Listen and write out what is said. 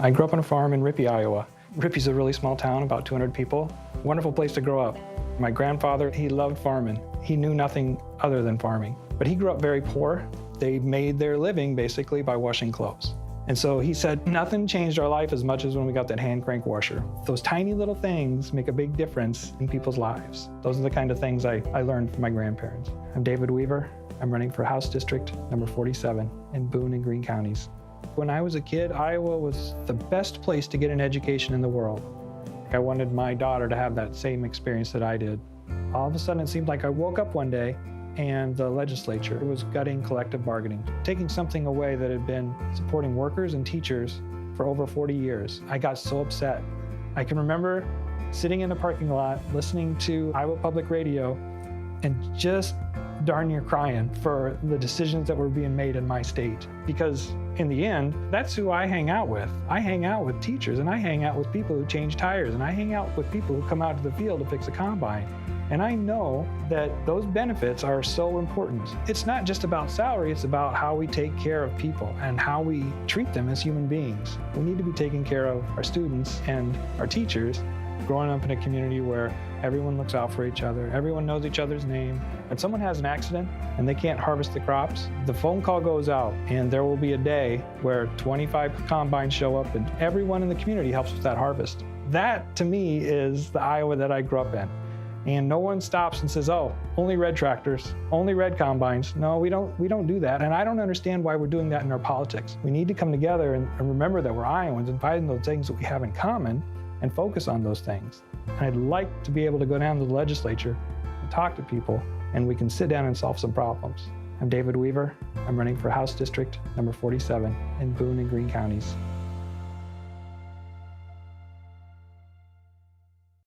I grew up on a farm in Rippey, Iowa. Rippey's a really small town, about 200 people. Wonderful place to grow up. My grandfather, he loved farming. He knew nothing other than farming. But he grew up very poor. They made their living basically by washing clothes. And so he said, nothing changed our life as much as when we got that hand crank washer. Those tiny little things make a big difference in people's lives. Those are the kind of things I learned from my grandparents. I'm David Weaver. I'm running for House District number 47 in Boone and Greene counties. When I was a kid, Iowa was the best place to get an education in the world. I wanted my daughter to have that same experience that I did. All of a sudden, it seemed like I woke up one day and the legislature was gutting collective bargaining, taking something away that had been supporting workers and teachers for over 40 years. I got so upset. I can remember sitting in a parking lot, listening to Iowa Public Radio, and just darn near crying for the decisions that were being made in my state. Because in the end, that's who I hang out with. I hang out with teachers, and I hang out with people who change tires, and I hang out with people who come out to the field to fix a combine. And I know that those benefits are so important. It's not just about salary, it's about how we take care of people and how we treat them as human beings. We need to be taking care of our students and our teachers, growing up in a community where everyone looks out for each other, everyone knows each other's name. When someone has an accident and they can't harvest the crops, the phone call goes out, and there will be a day where 25 combines show up and everyone in the community helps with that harvest. That, to me, is the Iowa that I grew up in. And no one stops and says, oh, only red tractors, only red combines. No, we don't do that. And I don't understand why we're doing that in our politics. We need to come together and remember that we're Iowans and find those things that we have in common and focus on those things. And I'd like to be able to go down to the legislature and talk to people, and we can sit down and solve some problems. I'm David Weaver. I'm running for House District number 47 in Boone and Greene counties.